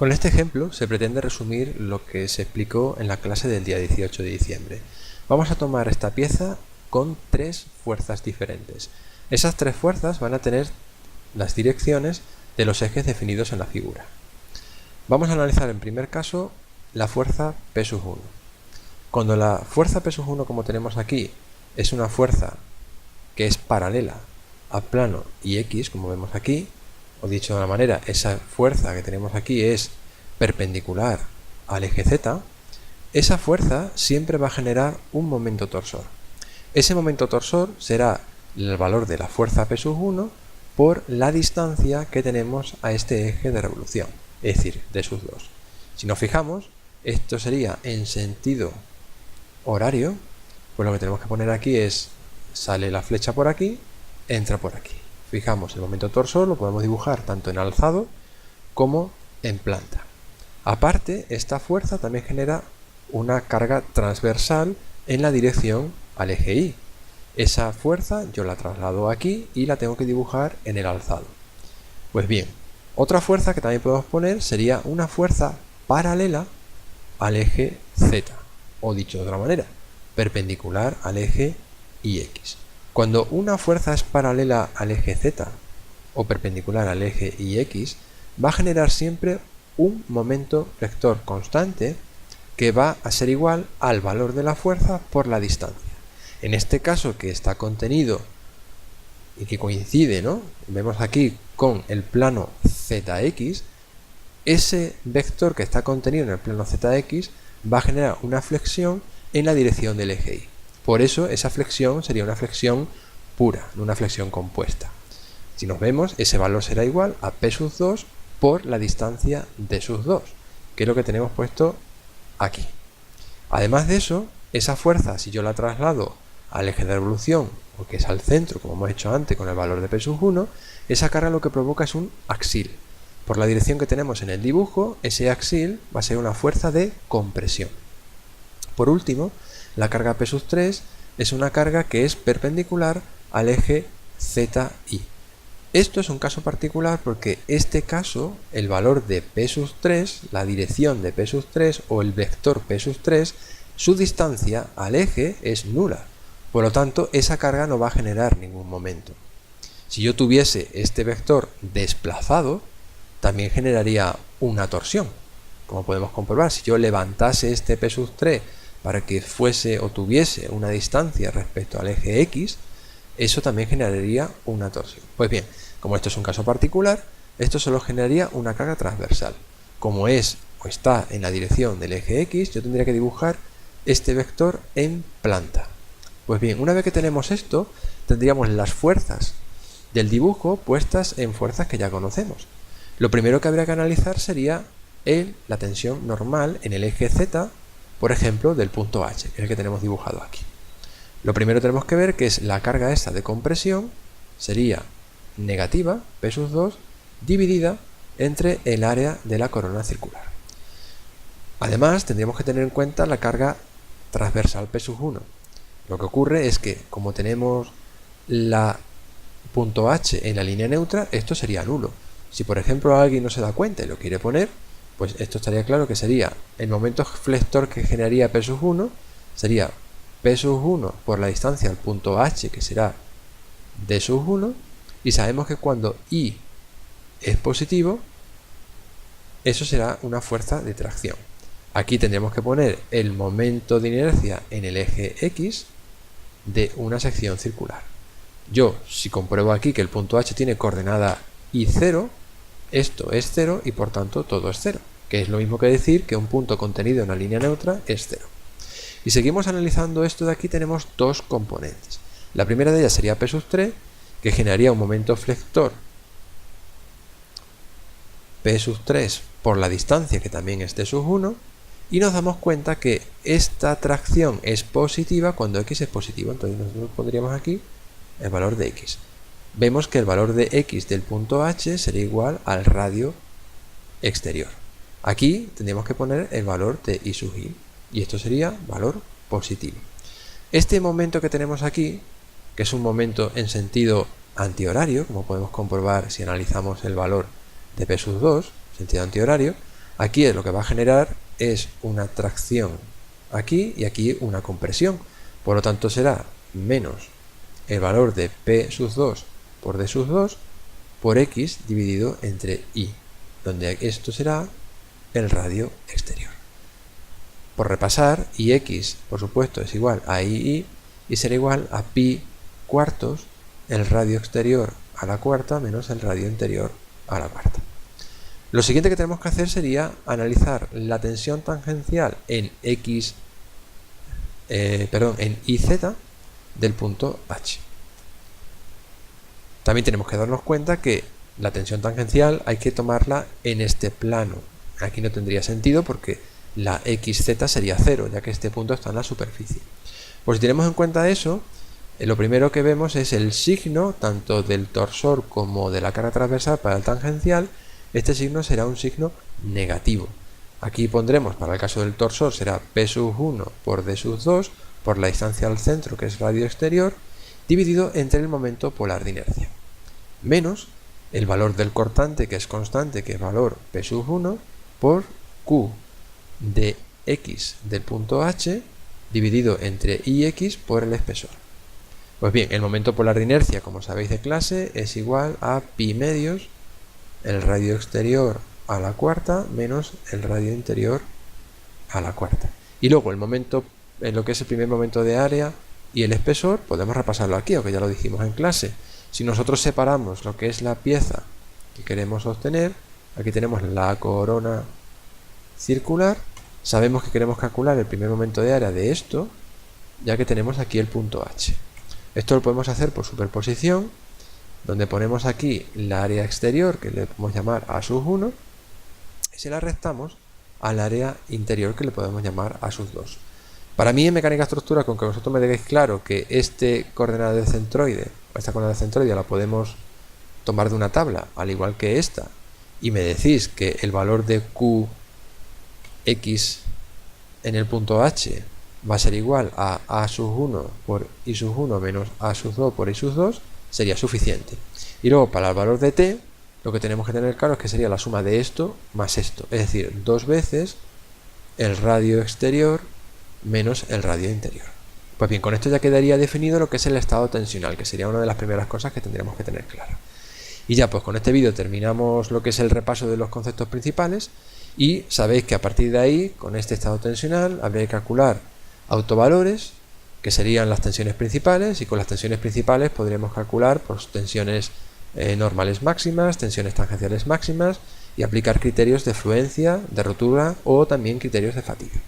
Con este ejemplo se pretende resumir lo que se explicó en la clase del día 18 de diciembre. Vamos a tomar esta pieza con tres fuerzas diferentes. Esas tres fuerzas van a tener las direcciones de los ejes definidos en la figura. Vamos a analizar en primer caso la fuerza P1. Cuando la fuerza P1, como tenemos aquí, es una fuerza que es paralela a plano y X, como vemos aquí, o dicho de una manera, esa fuerza que tenemos aquí es perpendicular al eje Z, esa fuerza siempre va a generar un momento torsor. Ese momento torsor será el valor de la fuerza P1 por la distancia que tenemos a este eje de revolución, es decir, de sus dos. Si nos fijamos, esto sería en sentido horario, pues lo que tenemos que poner aquí es, sale la flecha por aquí, entra por aquí. Fijamos, el momento torsor lo podemos dibujar tanto en alzado como en planta. Aparte, esta fuerza también genera una carga transversal en la dirección al eje Y. Esa fuerza yo la traslado aquí y la tengo que dibujar en el alzado. Pues bien, otra fuerza que también podemos poner sería una fuerza paralela al eje Z, o dicho de otra manera, perpendicular al eje YX. Cuando una fuerza es paralela al eje Z o perpendicular al eje YX, va a generar siempre un momento vector constante que va a ser igual al valor de la fuerza por la distancia. En este caso, que está contenido y que coincide, ¿no? Vemos aquí con el plano ZX, ese vector que está contenido en el plano ZX va a generar una flexión en la dirección del eje Y. Por eso esa flexión sería una flexión pura, no una flexión compuesta. Si nos vemos, ese valor será igual a P2 por la distancia de sus dos, que es lo que tenemos puesto aquí. Además de eso, esa fuerza, si yo la traslado al eje de revolución, o que es al centro, como hemos hecho antes con el valor de P1, esa carga lo que provoca es un axil. Por la dirección que tenemos en el dibujo, ese axil va a ser una fuerza de compresión. Por último, la carga P3 es una carga que es perpendicular al eje ZY. Esto es un caso particular porque este caso, el valor de P3, la dirección de P3 o el vector P3, su distancia al eje es nula. Por lo tanto, esa carga no va a generar ningún momento. Si yo tuviese este vector desplazado, también generaría una torsión. Como podemos comprobar, si yo levantase este P3 para que fuese o tuviese una distancia respecto al eje X, eso también generaría una torsión. Pues bien, como esto es un caso particular, esto solo generaría una carga transversal. Como es o está en la dirección del eje X, yo tendría que dibujar este vector en planta. Pues bien, una vez que tenemos esto, tendríamos las fuerzas del dibujo puestas en fuerzas que ya conocemos. Lo primero que habría que analizar sería la tensión normal en el eje Z, por ejemplo, del punto H, que es el que tenemos dibujado aquí. Lo primero que tenemos que ver que es la carga esta de compresión, sería negativa, P2, dividida entre el área de la corona circular. Además, tendríamos que tener en cuenta la carga transversal P1. Lo que ocurre es que, como tenemos la punto H en la línea neutra, esto sería nulo. Si por ejemplo alguien no se da cuenta y lo quiere poner, pues esto estaría claro que sería el momento flector que generaría P1 sería P1 por la distancia al punto H, que será D1, y sabemos que cuando I es positivo, eso será una fuerza de tracción. Aquí tendríamos que poner el momento de inercia en el eje X de una sección circular. Yo, si compruebo aquí que el punto H tiene coordenada I0, esto es 0 y por tanto todo es 0, que es lo mismo que decir que un punto contenido en la línea neutra es 0. Y seguimos analizando esto de aquí, tenemos dos componentes. La primera de ellas sería P3, que generaría un momento flector P3 por la distancia, que también es D1, y nos damos cuenta que esta tracción es positiva cuando X es positivo. Entonces nosotros pondríamos aquí el valor de X. Vemos que el valor de X del punto H sería igual al radio exterior. Aquí tendríamos que poner el valor de I sub I, y esto sería valor positivo. Este momento que tenemos aquí, que es un momento en sentido antihorario, como podemos comprobar si analizamos el valor de P2, sentido antihorario, Aquí lo que va a generar es una tracción aquí y aquí una compresión. Por lo tanto será menos el valor de P sub 2 por D sub 2 por X dividido entre I, donde esto será el radio exterior. Por repasar, Ix, por supuesto, es igual a II y será igual a pi cuartos el radio exterior a la cuarta menos el radio interior a la cuarta. Lo siguiente que tenemos que hacer sería analizar la tensión tangencial en IZ del punto H. También tenemos que darnos cuenta que la tensión tangencial hay que tomarla en este plano. Aquí no tendría sentido porque la XZ sería 0, ya que este punto está en la superficie. Pues si tenemos en cuenta eso, lo primero que vemos es el signo tanto del torsor como de la carga transversal para el tangencial. Este signo será un signo negativo. Aquí pondremos, para el caso del torsor, será P sub 1 por D sub 2 por la distancia al centro, que es radio exterior, dividido entre el momento polar de inercia, menos el valor del cortante, que es constante, que es valor P sub 1, por Q de X del punto H, dividido entre Ix por el espesor. Pues bien, el momento polar de inercia, como sabéis de clase, es igual a pi medios el radio exterior a la cuarta menos el radio interior a la cuarta. Y luego el momento, en lo que es el primer momento de área y el espesor, podemos repasarlo aquí, aunque ya lo dijimos en clase. Si nosotros separamos lo que es la pieza que queremos obtener, aquí tenemos la corona circular, sabemos que queremos calcular el primer momento de área de esto, ya que tenemos aquí el punto H. Esto lo podemos hacer por superposición, donde ponemos aquí la área exterior, que le podemos llamar A sub 1, y se la restamos al área interior, que le podemos llamar A sub 2. Para mí en mecánica estructura, con que vosotros me deis claro que este coordenada del centroide, o esta coordenada del centroide la podemos tomar de una tabla, al igual que esta, y me decís que el valor de Qx en el punto H va a ser igual a sub 1 por I sub 1 menos A sub 2 por I sub 2, sería suficiente. Y luego para el valor de t, lo que tenemos que tener claro es que sería la suma de esto más esto, es decir, 2 veces el radio exterior menos el radio interior. Pues bien, con esto ya quedaría definido lo que es el estado tensional, que sería una de las primeras cosas que tendríamos que tener claro. Y ya pues con este vídeo terminamos lo que es el repaso de los conceptos principales, y sabéis que a partir de ahí, con este estado tensional, habría que calcular autovalores, que serían las tensiones principales, y con las tensiones principales podríamos calcular pues, tensiones normales máximas, tensiones tangenciales máximas, y aplicar criterios de fluencia, de rotura o también criterios de fatiga.